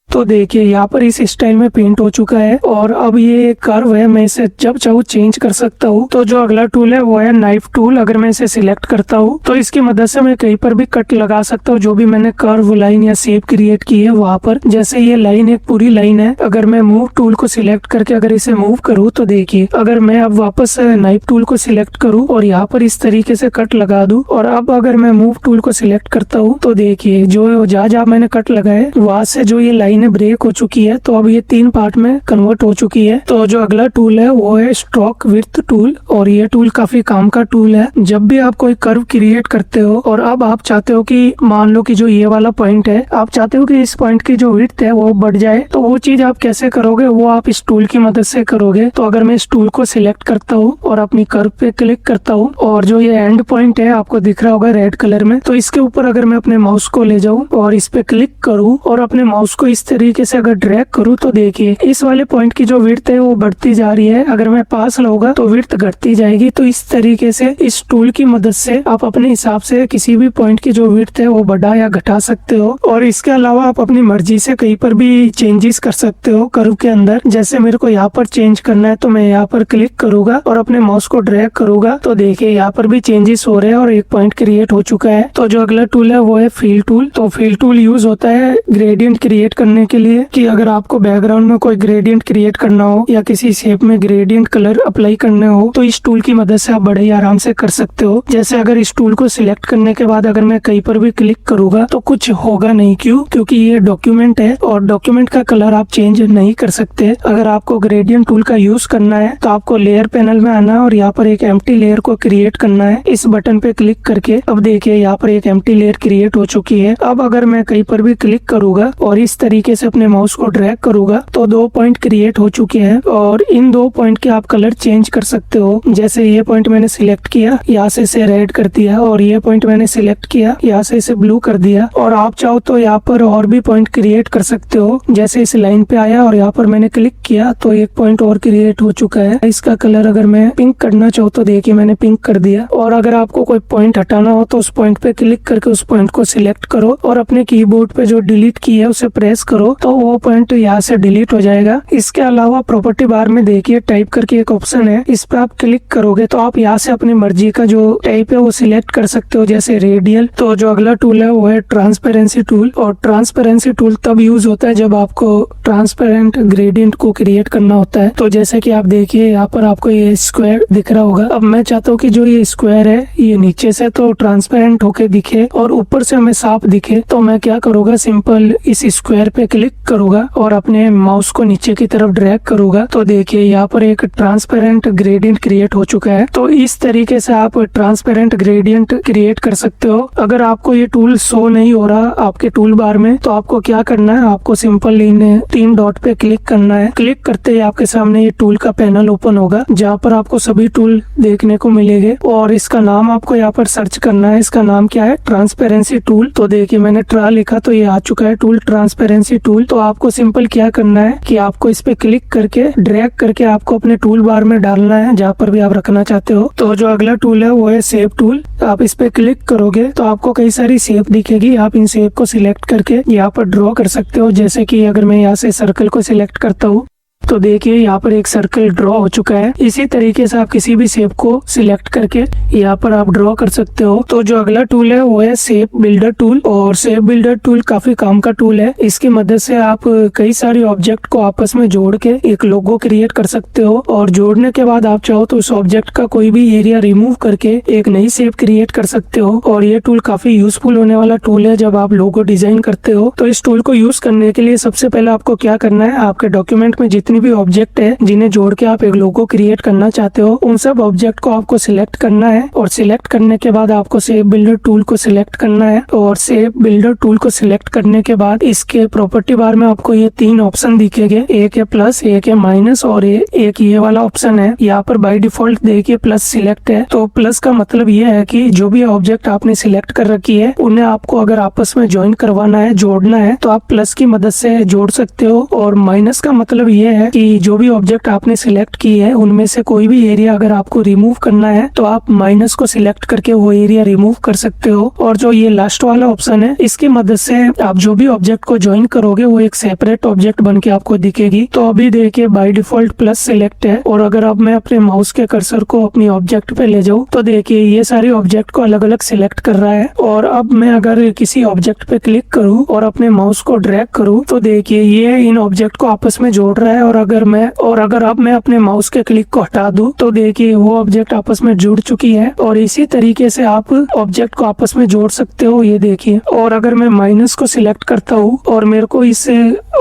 तो देखिए यहाँ पर इस स्टाइल में पेंट हो चुका है, और अब ये कर्व है, मैं इसे जब चाहूँ चेंज कर सकता हूँ। तो जो अगला टूल है वो है नाइफ टूल। अगर मैं इसे सिलेक्ट करता हूँ तो इसकी मदद से मैं कहीं पर भी कट लगा सकता हूँ, जो भी मैंने कर्व लाइन या शेप क्रिएट की है वहां पर। जैसे ये लाइन एक पूरी लाइन है, अगर मैं मूव टूल को सिलेक्ट करके अगर इसे मूव करूँ तो देखिए अगर मैं अब वापस नाइफ टूल को सिलेक्ट करूँ और यहाँ पर इस तरीके से कट लगा दूं, और अब अगर मैं मूव टूल को सिलेक्ट करता हूँ तो देखिए जो जहाँ मैंने कट लगाए वहां से जो ये लाइन ब्रेक हो चुकी है। तो अब ये 3 पार्ट में कन्वर्ट हो चुकी है। तो जो अगला टूल है वो है स्ट्रोक विड्थ टूल, और ये टूल काफी काम का टूल है। जब भी आप कोई कर्व क्रिएट करते हो और अब आप चाहते हो कि मान लो कि जो ये वाला पॉइंट है, आप चाहते हो कि इस पॉइंट की जो विड्थ है वो बढ़ जाए, तो वो चीज आप कैसे करोगे? वो आप इस टूल की मदद से करोगे। तो अगर मैं इस टूल को सिलेक्ट करता हूँ और अपनी कर्व पे क्लिक करता हूँ, और जो ये एंड पॉइंट है आपको दिख रहा होगा रेड कलर में, तो इसके ऊपर अगर मैं अपने माउस को ले जाऊँ और इस पे क्लिक करूँ और अपने माउस को इस तरीके से अगर ड्रैग करूँ तो देखिए इस वाले पॉइंट की जो विड्थ है वो बढ़ती जा रही है। अगर मैं पास लाऊंगा तो विड्थ घटती जाएगी। तो इस तरीके से इस टूल की मदद से आप अपने हिसाब से किसी भी पॉइंट की जो विड्थ है वो बढ़ा या घटा सकते हो, और इसके अलावा आप अपनी मर्जी से कहीं पर भी चेंजेस कर सकते हो कर्व के अंदर। जैसे मेरे को यहाँ पर चेंज करना है तो मैं यहाँ पर क्लिक करूंगा और अपने माउस को ड्रैग करूंगा, तो देखिए यहाँ पर भी चेंजेस हो रहे हैं और एक पॉइंट क्रिएट हो चुका है। तो जो अगला टूल है वो है फिल टूल। तो फिल टूल यूज होता है ग्रेडियंट क्रिएट करने के लिए, कि अगर आपको बैकग्राउंड में कोई ग्रेडियंट क्रिएट करना हो या किसी शेप में ग्रेडियंट कलर अप्लाई करने हो तो इस टूल की मदद से आप बड़े ही आराम से कर सकते हो। जैसे अगर इस टूल को सिलेक्ट करने के बाद अगर मैं कहीं पर भी क्लिक करूंगा तो कुछ होगा नहीं। क्यों? क्योंकि ये डॉक्यूमेंट है और डॉक्यूमेंट का कलर आप चेंज नहीं कर सकते। अगर आपको ग्रेडियंट टूल का यूज करना है तो आपको लेयर पैनल में आना है और यहाँ पर एक एम्प्टी लेयर को क्रिएट करना है इस बटन पे क्लिक करके। अब देखिए यहाँ पर एक एम्प्टी लेयर क्रिएट हो चुकी है। अब अगर मैं कहीं पर भी क्लिक करूंगा और इस तरीके से अपने माउस को ड्रैग करूंगा तो 2 पॉइंट क्रिएट हो चुके हैं, और इन 2 पॉइंट के आप कलर चेंज कर सकते हो। जैसे ये पॉइंट मैंने सिलेक्ट किया, यहाँ से इसे रेड कर दिया, और ये पॉइंट मैंने सिलेक्ट किया, यहाँ से इसे ब्लू कर दिया। और आप चाहो तो यहाँ पर और भी पॉइंट क्रिएट कर सकते हो। जैसे इस लाइन पे आया और यहाँ पर मैंने क्लिक किया तो एक पॉइंट और क्रिएट हो चुका है। इसका कलर अगर मैं पिंक करना चाहूँ तो देखिए मैंने पिंक कर दिया। और अगर आपको कोई पॉइंट हटाना हो तो उस पॉइंट पे क्लिक करके उस पॉइंट को सिलेक्ट करो और अपने कीबोर्ड पे जो डिलीट की है उसे प्रेस करो तो वो पॉइंट यहाँ से डिलीट हो जाएगा। इसके अलावा प्रॉपर्टी बार में देखिए टाइप करके एक ऑप्शन है, इस पे आप क्लिक करोगे तो आप यहाँ से अपनी मर्जी का जो टाइप है वो सिलेक्ट कर सकते हो, जैसे रेडियल। तो जो अगला टूल है वो है ट्रांसपेरेंसी टूल, और ट्रांसपेरेंसी टूल तब यूज होता है जब आपको ट्रांसपेरेंट ग्रेडियंट को क्रिएट करना होता है। तो जैसे कि आप देखिए यहाँ पर आपको ये स्क्वायर दिख रहा होगा। अब मैं चाहता हूँ कि जो ये स्क्वायर है ये नीचे से तो ट्रांसपेरेंट होके दिखे और ऊपर से हमें साफ दिखे। तो मैं क्या करूँगा, सिंपल इस स्क्वायर पे क्लिक करूंगा और अपने माउस को नीचे की तरफ ड्रैग करूंगा तो देखिए यहाँ पर एक ट्रांसपेरेंट ग्रेडियंट क्रिएट हो चुका है। तो इस तरीके से आप ट्रांसपेरेंट ग्रेडियंट क्रिएट कर सकते हो। अगर आपको ये टूल शो नहीं हो रहा आपके टूल बार में तो आपको क्या करना है, आपको सिंपल इन 3 डॉट पे क्लिक करना है। क्लिक करते ही आपके सामने ये टूल का पैनल ओपन होगा जहाँ पर आपको सभी टूल देखने को मिलेंगे और इसका नाम आपको यहाँ पर सर्च करना है। इसका नाम क्या है, ट्रांसपेरेंसी टूल। तो देखिए मैंने ट्रा लिखा तो ये आ चुका है टूल ट्रांसपेरेंसी सी टूल, तो आपको सिंपल क्या करना है कि आपको इस पे क्लिक करके ड्रैग करके आपको अपने टूल बार में डालना है जहाँ पर भी आप रखना चाहते हो। तो जो अगला टूल है वो है शेप टूल। आप इस पे क्लिक करोगे तो आपको कई सारी शेप दिखेगी। आप इन शेप को सिलेक्ट करके यहाँ पर ड्रॉ कर सकते हो। जैसे कि अगर मैं यहाँ से सर्कल को सिलेक्ट करता हूँ तो देखिए यहाँ पर एक सर्कल ड्रॉ हो चुका है। इसी तरीके से आप किसी भी शेप को सिलेक्ट करके यहाँ पर आप ड्रॉ कर सकते हो। तो जो अगला टूल है वो है शेप बिल्डर टूल। और शेप बिल्डर टूल काफी काम का टूल है। इसकी मदद से आप कई सारे ऑब्जेक्ट को आपस में जोड़ के एक लोगो क्रिएट कर सकते हो। और जोड़ने के बाद आप चाहो तो उस ऑब्जेक्ट का कोई भी एरिया रिमूव करके एक नई शेप क्रिएट कर सकते हो। और ये टूल काफी यूजफुल होने वाला टूल है जब आप लोगो डिजाइन करते हो। तो इस टूल को यूज करने के लिए सबसे पहले आपको क्या करना है, आपके डॉक्यूमेंट में जितनी भी ऑब्जेक्ट है जिन्हें जोड़ के आप एक लोगो क्रिएट करना चाहते हो, उन सब ऑब्जेक्ट को आपको सिलेक्ट करना है। और सिलेक्ट करने के बाद आपको शेप बिल्डर टूल को सिलेक्ट करना है। और शेप बिल्डर टूल को सिलेक्ट करने के बाद इसके प्रॉपर्टी बार में आपको ये 3 ऑप्शन दिखेंगे, एक है प्लस, एक है माइनस और एक ये वाला ऑप्शन है। यहाँ पर बाय डिफॉल्ट देखिए प्लस सिलेक्ट है। तो प्लस का मतलब ये है कि जो भी ऑब्जेक्ट आपने सिलेक्ट कर रखी है उन्हें आपको अगर आपस में ज्वाइन करवाना है, जोड़ना है, तो आप प्लस की मदद से जोड़ सकते हो। और माइनस का मतलब ये है कि जो भी ऑब्जेक्ट आपने सिलेक्ट की है उनमें से कोई भी एरिया अगर आपको रिमूव करना है तो आप माइनस को सिलेक्ट करके वो एरिया रिमूव कर सकते हो। और जो ये लास्ट वाला ऑप्शन है इसकी मदद से आप जो भी ऑब्जेक्ट को ज्वाइन करोगे वो एक सेपरेट ऑब्जेक्ट बन के आपको दिखेगी। तो अभी देखिए बाय डिफॉल्ट प्लस सिलेक्ट है। और अगर अब मैं अपने माउस के कर्सर को अपनी ऑब्जेक्ट पे ले जाऊँ तो देखिए ये सारे ऑब्जेक्ट को अलग अलग सिलेक्ट कर रहा है। और अब मैं अगर किसी ऑब्जेक्ट पे क्लिक करूँ और अपने माउस को ड्रैग करूँ तो देखिए ये इन ऑब्जेक्ट को आपस में जोड़ रहा है। और अगर अब मैं अपने माउस के क्लिक को हटा दूं तो देखिए वो ऑब्जेक्ट आपस में जुड़ चुकी है। और इसी तरीके से आप ऑब्जेक्ट को आपस में जोड़ सकते हो, ये देखिए। और अगर मैं माइनस को सिलेक्ट करता हूँ और मेरे को इस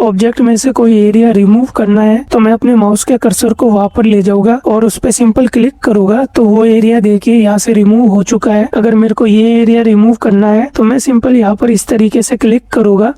ऑब्जेक्ट में से कोई एरिया रिमूव करना है तो मैं अपने माउस के कर्सर को वहां पर ले जाऊंगा और उस पर सिंपल क्लिक करूंगा तो वो एरिया देखिए यहाँ से रिमूव हो चुका है। अगर मेरे को ये एरिया रिमूव करना है तो मैं सिंपल यहाँ पर इस तरीके से क्लिक करूंगा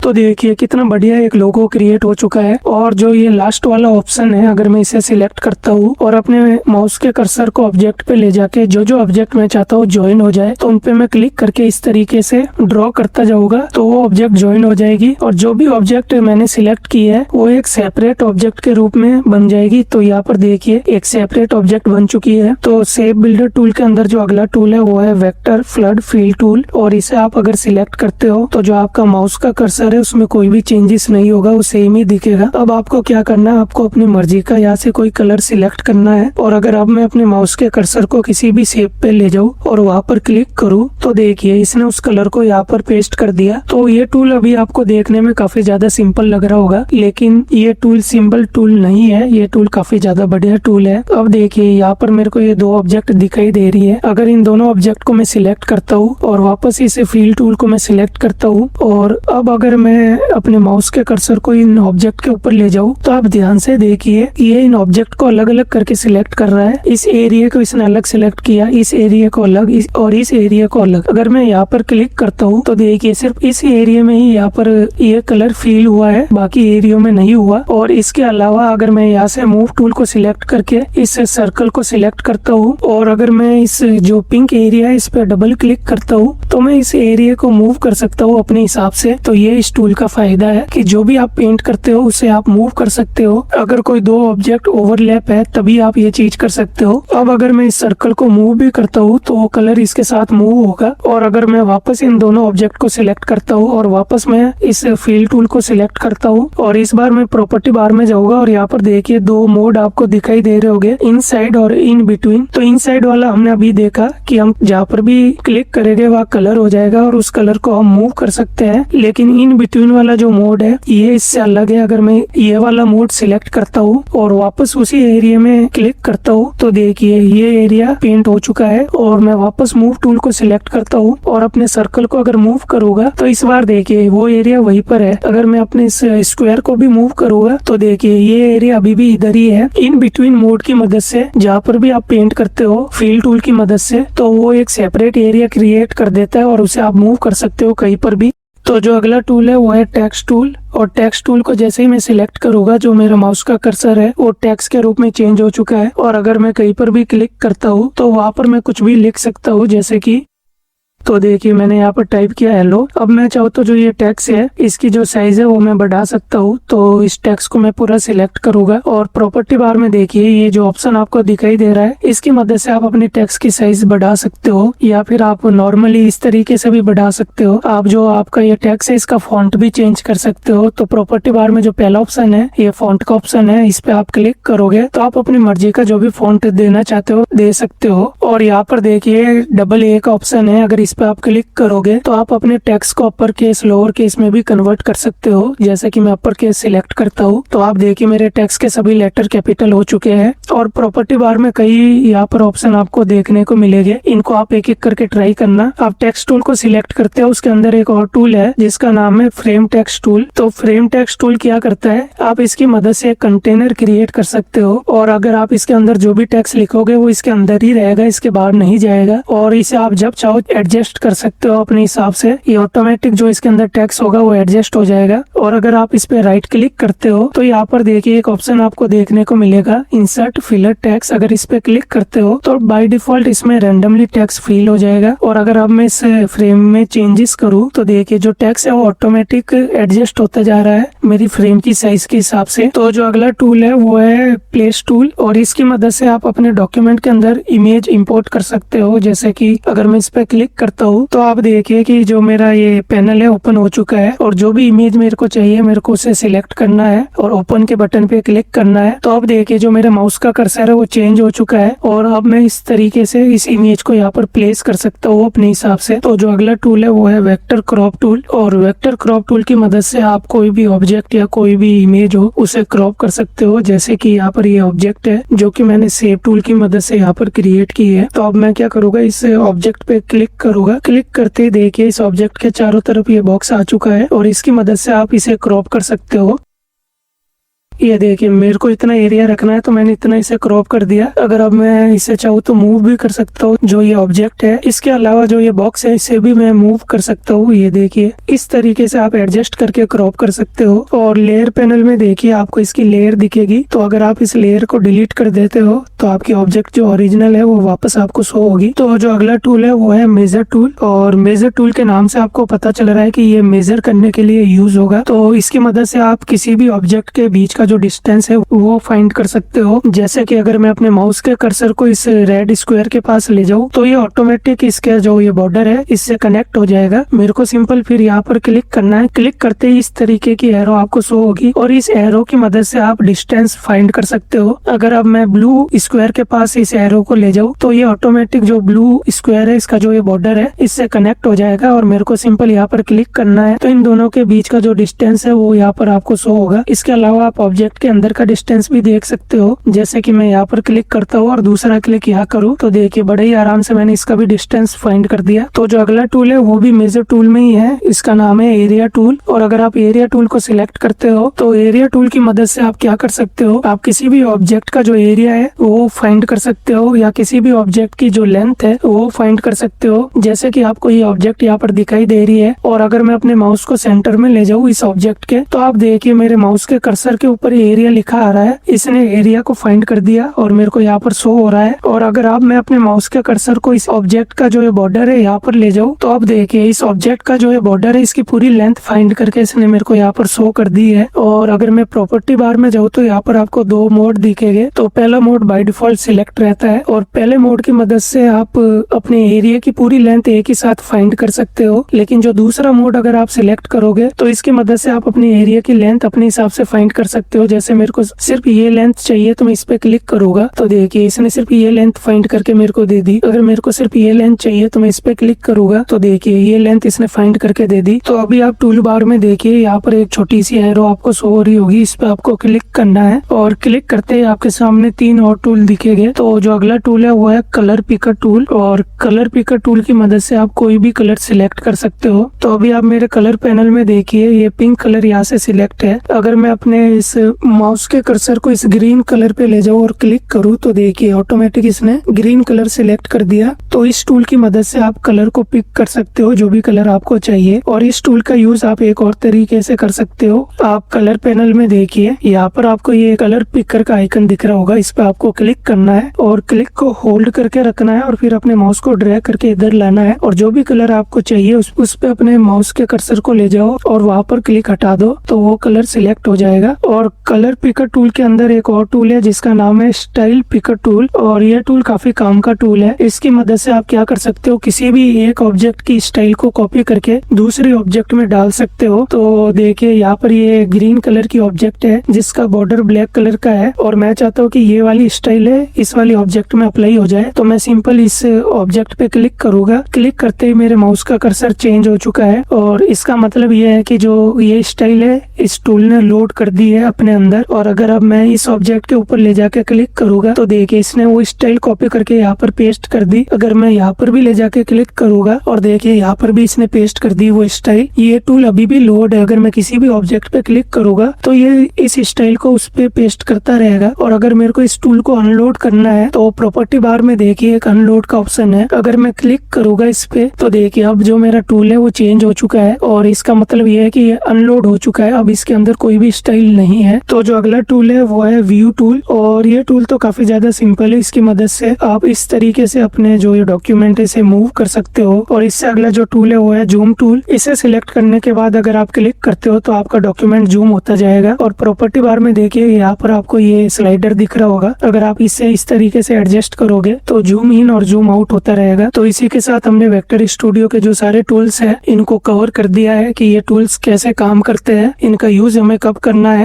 तो देखिए कितना बढ़िया एक लोगो क्रिएट हो चुका है। और जो ये लास्ट वाला ऑप्शन है अगर मैं इसे सिलेक्ट करता हूँ और अपने माउस के कर्सर को ऑब्जेक्ट पे ले जाके जो ऑब्जेक्ट मैं चाहता हूँ ज्वाइन हो जाए तो उन पे मैं क्लिक करके इस तरीके से ड्रॉ करता जाऊंगा तो वो ऑब्जेक्ट ज्वाइन हो जाएगी। और जो भी ऑब्जेक्ट मैंने सिलेक्ट की है वो एक सेपरेट ऑब्जेक्ट के रूप में बन जाएगी। तो यहाँ पर देखिए एक सेपरेट ऑब्जेक्ट बन चुकी है। तो शेप बिल्डर टूल के अंदर जो अगला टूल है वो है वेक्टर फ्लड फिल टूल। और इसे आप अगर सिलेक्ट करते हो तो जो आपका माउस का कर्सर है उसमें कोई भी चेंजेस नहीं होगा, वो सेम ही दिखेगा। अब आपको क्या करना है, आपको अपनी मर्जी का यहाँ से कोई कलर सिलेक्ट करना है। और अगर अब मैं अपने माउस के कर्सर को किसी भी शेप पे ले जाऊँ और वहाँ पर क्लिक करूँ तो देखिए इसने उस कलर को यहाँ पर पेस्ट कर दिया। तो ये टूल अभी आपको देखने में काफी ज्यादा सिंपल लग रहा होगा, लेकिन ये टूल सिंपल टूल नहीं है। ये टूल काफी ज्यादा बढ़िया टूल है। अब देखिए यहाँ पर मेरे को ये 2 ऑब्जेक्ट दिखाई दे रही है। अगर इन दोनों ऑब्जेक्ट को मैं सिलेक्ट करता हूँ और वापस इसे फिल टूल को मैं सिलेक्ट करता हूँ और अब अगर मैं अपने माउस के कर्सर को इन ऑब्जेक्ट के ऊपर ले जाऊं तो आप ध्यान से देखिए ये इन ऑब्जेक्ट को अलग अलग करके सिलेक्ट कर रहा है। इस एरिया को इसने अलग सिलेक्ट किया, इस एरिया को अलग, और इस एरिया को अलग। अगर मैं यहाँ पर क्लिक करता हूँ तो देखिए सिर्फ इस एरिया में ही यहाँ पर ये कलर फील हुआ है, बाकी एरिया में नहीं हुआ। और इसके अलावा अगर मैं यहाँ से मूव टूल को सिलेक्ट करके इस सर्कल को सिलेक्ट करता हूँ और अगर मैं इस जो पिंक एरिया है इस पे डबल क्लिक करता हूँ तो मैं इस एरिया को मूव कर सकता हूँ अपने हिसाब से। तो ये इस टूल का फायदा है कि जो भी आप पेंट करते हो उसे आप मूव कर सकते हो। अगर कोई 2 ऑब्जेक्ट ओवरलैप है तभी आप ये चीज कर सकते हो। अब अगर मैं इस सर्कल को मूव भी करता हूँ तो वो कलर इसके साथ मूव होगा। और अगर मैं वापस इन दोनों ऑब्जेक्ट को सिलेक्ट करता हूँ और वापस मैं इस फिल टूल को सिलेक्ट करता हूँ और इस बार मैं प्रॉपर्टी बार में जाऊंगा और यहाँ पर देखिए 2 मोड आपको दिखाई दे रहे होंगे, इनसाइड और इन बिटवीन। तो इनसाइड वाला हमने अभी देखा कि हम जहाँ पर भी क्लिक करेंगे वहाँ कलर हो जाएगा और उस कलर को हम मूव कर सकते हैं। लेकिन इन बिटवीन वाला जो मोड है ये इससे अलग है। अगर मैं ये वाला मोड सिलेक्ट करता हूँ और वापस उसी एरिया में क्लिक करता हूँ तो देखिए ये एरिया पेंट हो चुका है। और मैं वापस मूव टूल को सिलेक्ट करता हूँ और अपने सर्कल को अगर मूव करूंगा तो इस बार देखिए वो एरिया वहीं पर है। अगर मैं अपने इस स्क्वायर को भी मूव करूंगा तो देखिए ये एरिया अभी भी इधर ही है। इन बिटवीन मोड की मदद से जहाँ पर भी आप पेंट करते हो फिल टूल की मदद से तो वो एक सेपरेट एरिया क्रिएट कर देता है और उसे आप मूव कर सकते हो कहीं पर भी। तो जो अगला टूल है वो है टेक्स्ट टूल। और टेक्स्ट टूल को जैसे ही मैं सिलेक्ट करूंगा जो मेरा माउस का कर्सर है वो टेक्स्ट के रूप में चेंज हो चुका है। और अगर मैं कहीं पर भी क्लिक करता हूँ तो वहां पर मैं कुछ भी लिख सकता हूँ, जैसे कि तो देखिए मैंने यहाँ पर टाइप किया हेलो। अब मैं चाहूँ तो जो ये टेक्स्ट है इसकी जो साइज है वो मैं बढ़ा सकता हूँ। तो इस टेक्स्ट को मैं पूरा सिलेक्ट करूंगा और प्रॉपर्टी बार में देखिए ये जो ऑप्शन आपको दिखाई दे रहा है इसकी मदद से आप अपने टेक्स्ट की साइज बढ़ा सकते हो या फिर आप नॉर्मली इस तरीके से भी बढ़ा सकते हो। आप जो आपका ये टेक्स्ट है इसका फॉन्ट भी चेंज कर सकते हो। तो प्रॉपर्टी बार में जो पहला ऑप्शन है ये फॉन्ट का ऑप्शन है, इस पे आप क्लिक करोगे तो आप अपनी मर्जी का जो भी फॉन्ट देना चाहते हो दे सकते हो। और यहाँ पर देखिए डबल ए का ऑप्शन है, अगर इस पे आप क्लिक करोगे तो आप अपने टेक्स्ट को अपर केस लोअर केस में भी कन्वर्ट कर सकते हो। जैसे कि मैं अपर केस सिलेक्ट करता हूँ तो आप देखिए मेरे टेक्स्ट के सभी लेटर कैपिटल हो चुके हैं। और प्रॉपर्टी बार में कई यहाँ पर ऑप्शन आपको देखने को मिलेंगे, इनको आप एक एक करके ट्राई करना। आप टेक्स्ट टूल को सिलेक्ट करते हो, उसके अंदर एक और टूल है जिसका नाम है फ्रेम टेक्स्ट टूल। तो फ्रेम टेक्स्ट टूल क्या करता है, आप इसकी मदद से एक कंटेनर क्रिएट कर सकते हो और अगर आप इसके अंदर जो भी टेक्स्ट लिखोगे वो इसके अंदर ही रहेगा, इसके बाहर नहीं जाएगा। और इसे आप जब चाहो एडजस्ट कर सकते हो अपने हिसाब से, ये ऑटोमेटिक जो इसके अंदर टेक्स्ट होगा वो एडजस्ट हो जाएगा। और अगर आप इस पे राइट क्लिक करते हो तो यहाँ पर देखिए एक ऑप्शन आपको देखने को मिलेगा इंसर्ट फिलर टेक्स्ट। अगर इस पे क्लिक करते हो तो बाय डिफॉल्ट इसमें रैंडमली टेक्स्ट फिल हो जाएगा। और अगर अब मैं इस फ्रेम में चेंजेस करूँ तो देखिए जो टेक्स्ट है वो ऑटोमेटिक एडजस्ट होता जा रहा है मेरी फ्रेम की साइज के हिसाब से। तो जो अगला टूल है वो है प्लेस टूल और इसकी मदद से आप अपने डॉक्यूमेंट के अंदर इमेज इंपोर्ट कर सकते हो। जैसे कि अगर मैं इस पे क्लिक करता हूँ तो आप देखिए कि जो मेरा ये पैनल है ओपन हो चुका है और जो भी इमेज मेरे को चाहिए मेरे को उसे सिलेक्ट करना है और ओपन के बटन पे क्लिक करना है। तो अब देखिए जो मेरे माउस का कर्सर है वो चेंज हो चुका है और अब मैं इस तरीके से इस इमेज को यहाँ पर प्लेस कर सकता हूँ अपने हिसाब से। तो जो अगला टूल है वो है वेक्टर क्रॉप टूल और वेक्टर क्रॉप टूल की मदद से आप कोई भी ऑब्जेक्ट या कोई भी इमेज हो उसे क्रॉप कर सकते हो। जैसे कि यहाँ पर ये ऑब्जेक्ट है जो कि मैंने सेव टूल की मदद से यहाँ पर क्रिएट की है। तो अब मैं क्या करूंगा, इस ऑब्जेक्ट पे क्लिक करूंगा। क्लिक करते ही देखिए इस ऑब्जेक्ट के चारों तरफ ये बॉक्स आ चुका है और इसकी मदद से आप इसे क्रॉप कर सकते हो। ये देखिए मेरे को इतना एरिया रखना है तो मैंने इतना इसे क्रॉप कर दिया। अगर अब मैं इसे चाहूँ तो मूव भी कर सकता हूँ जो ये ऑब्जेक्ट है। इसके अलावा जो ये बॉक्स है इसे भी मैं मूव कर सकता हूँ। ये देखिए इस तरीके से आप एडजस्ट करके क्रॉप कर सकते हो। और लेयर पैनल में देखिए आपको इसकी लेयर दिखेगी। तो अगर आप इस लेयर को डिलीट कर देते हो तो आपकी ऑब्जेक्ट जो ओरिजिनल है वो वापस आपको शो होगी। तो जो अगला टूल है वो है मेजर टूल और मेजर टूल के नाम से आपको पता चल रहा है कि ये मेजर करने के लिए यूज होगा। तो इसकी मदद से आप किसी भी ऑब्जेक्ट के बीच का जो डिस्टेंस है वो फाइंड कर सकते हो। जैसे कि अगर मैं अपने माउस के कर्सर को इस रेड स्क्वायर के पास ले जाऊं तो ये ऑटोमेटिक इसके जो ये बॉर्डर है इससे कनेक्ट हो जाएगा। मेरे को सिंपल फिर यहाँ पर क्लिक करना है। क्लिक करते ही इस तरीके की एरो आपको शो होगी और इस एरो की मदद से आप डिस्टेंस फाइंड कर सकते हो। अगर अब मैं ब्लू स्क्वायर के पास इस एरो को ले जाऊं तो ये ऑटोमेटिक जो ब्लू स्क्वायर है इसका जो ये बॉर्डर है इससे कनेक्ट हो जाएगा और मेरे को सिंपल यहाँ पर क्लिक करना है तो इन दोनों के बीच का जो डिस्टेंस है वो यहाँ पर आपको शो होगा। इसके अलावा आप ऑब्जेक्ट के अंदर का डिस्टेंस भी देख सकते हो। जैसे कि मैं यहाँ पर क्लिक करता हूँ और दूसरा क्लिक यहाँ करूँ तो देखिए बड़े ही आराम से मैंने इसका भी डिस्टेंस फाइंड कर दिया। तो जो अगला टूल है वो भी मेजर टूल में ही है, इसका नाम है एरिया टूल। और अगर आप एरिया टूल को सिलेक्ट करते हो तो एरिया टूल की मदद से आप क्या कर सकते हो, आप किसी भी ऑब्जेक्ट का जो एरिया है वो फाइंड कर सकते हो या किसी भी ऑब्जेक्ट की जो लेंथ है वो फाइंड कर सकते हो। जैसे कि आपको ये ऑब्जेक्ट यहाँ पर दिखाई दे रही है और अगर मैं अपने माउस को सेंटर में ले जाऊँ इस ऑब्जेक्ट के तो आप देखिए मेरे माउस के कर्सर के ऊपर एरिया लिखा आ रहा है। इसने एरिया को फाइंड कर दिया और मेरे को यहाँ पर शो हो रहा है। और अगर आप मैं अपने माउस के कर्सर को इस ऑब्जेक्ट का जो ये बॉर्डर है यहाँ पर ले जाऊँ तो आप देखिए इस ऑब्जेक्ट का जो ये बॉर्डर है इसकी पूरी लेंथ फाइंड करके इसने मेरे को यहाँ पर शो कर दी है। और अगर मैं प्रॉपर्टी बार में जाऊँ तो यहाँ पर आपको दो मोड दिखेंगे। तो पहला मोड बाय डिफॉल्ट सिलेक्ट रहता है और पहले मोड की मदद से आप अपने एरिया की पूरी लेंथ एक ही साथ फाइंड कर सकते हो। लेकिन जो दूसरा मोड अगर आप सिलेक्ट करोगे तो इसकी मदद से आप अपने एरिया की लेंथ अपने हिसाब से फाइंड कर सकते हो। जैसे मेरे को सिर्फ ये लेंथ चाहिए तो मैं इस पे क्लिक करूंगा तो देखिए इसने सिर्फ ये लेंथ फाइंड करके मेरे को दे दी। अगर मेरे को सिर्फ ये लेंथ चाहिए तो मैं इस पे क्लिक करूंगा तो देखिए ये लेंथ इसने फाइंड करके दे दी। तो अभी आप टूल बार में देखिए यहाँ पर एक छोटी सी एरो आपको शो हो रही होगी, इस पे आपको क्लिक करना है और क्लिक करते ही आपके सामने 3 और टूल दिखेंगे। तो जो अगला टूल है वो है कलर पिकर टूल और कलर पिकर टूल की मदद से आप कोई भी कलर सिलेक्ट कर सकते हो। तो अभी आप मेरे कलर पैनल में देखिए ये पिंक कलर यहाँ से सिलेक्ट है। अगर मैं अपने इस माउस के कर्सर को इस ग्रीन कलर पे ले जाऊँ और क्लिक करूँ तो देखिए ऑटोमेटिक इसने ग्रीन कलर सिलेक्ट कर दिया। तो तो इस टूल की मदद से आप कलर को पिक कर सकते हो, जो भी कलर आपको चाहिए। और इस टूल का यूज आप एक और तरीके से कर सकते हो। आप कलर पैनल में देखिए, यहाँ पर आपको ये कलर पिकर का आइकन दिख रहा होगा, इस पे आपको क्लिक करना है और क्लिक को होल्ड करके रखना है और फिर अपने माउस को ड्रैग करके इधर लाना है और जो भी कलर आपको चाहिए उस पे अपने माउस के कर्सर को ले जाओ और वहां पर क्लिक हटा दो तो वो कलर सिलेक्ट हो जाएगा। और कलर पिकर टूल के अंदर एक और टूल है जिसका नाम है स्टाइल पिकर टूल, और ये टूल काफी काम का टूल है। इसकी मदद से आप क्या कर सकते हो, किसी भी एक ऑब्जेक्ट की स्टाइल को कॉपी करके दूसरे ऑब्जेक्ट में डाल सकते हो। तो देखिए यहाँ पर ये ग्रीन कलर की ऑब्जेक्ट है जिसका बॉर्डर ब्लैक कलर का है और मैं चाहता हूँ कि ये वाली स्टाइल है इस वाली ऑब्जेक्ट में अप्लाई हो जाए। तो मैं सिंपल इस ऑब्जेक्ट पे क्लिक करूंगा, क्लिक करते ही मेरे माउस का कर्सर चेंज हो चुका है और इसका मतलब ये है कि जो ये स्टाइल है इस टूल ने लोड कर दी है अपने अंदर। और अगर अब मैं इस ऑब्जेक्ट के ऊपर ले जाके क्लिक करूंगा तो देखिए इसने वो स्टाइल कॉपी करके यहाँ पर पेस्ट कर दी। अगर मैं यहाँ पर भी ले जाके क्लिक करूंगा और देखिए यहाँ पर भी इसने पेस्ट कर दी वो स्टाइल। ये टूल अभी भी लोड है, अगर मैं किसी भी ऑब्जेक्ट पे क्लिक करूंगा तो ये इस स्टाइल को उस पे पेस्ट करता रहेगा। और अगर मेरे को इस टूल को अनलोड करना है तो प्रॉपर्टी बार में देखिए एक अनलोड का ऑप्शन है, अगर मैं क्लिक करूंगा इस पे तो देखिए अब जो मेरा टूल है वो चेंज हो चुका है और इसका मतलब ये है कि ये अनलोड हो चुका है, अब इसके अंदर कोई भी स्टाइल नहीं है। तो जो अगला टूल है वो है व्यू टूल, और ये टूल तो काफी ज्यादा सिंपल है। इसकी मदद से आप इस तरीके से अपने जो ये डॉक्यूमेंट है इसे मूव कर सकते हो। और इससे अगला जो टूल है वो है जूम टूल। इसे सिलेक्ट करने के बाद अगर आप क्लिक करते हो तो आपका डॉक्यूमेंट जूम होता जाएगा। और प्रॉपर्टी बार में देखिए यहाँ पर आपको ये स्लाइडर दिख रहा होगा, अगर आप इसे इस तरीके से एडजस्ट करोगे तो जूम इन और जूम आउट होता रहेगा। तो इसी के साथ हमने वेक्टर स्टूडियो के जो सारे टूल्स हैं इनको कवर कर दिया है कि ये टूल्स कैसे काम करते हैं, इनका यूज हमें कब करना है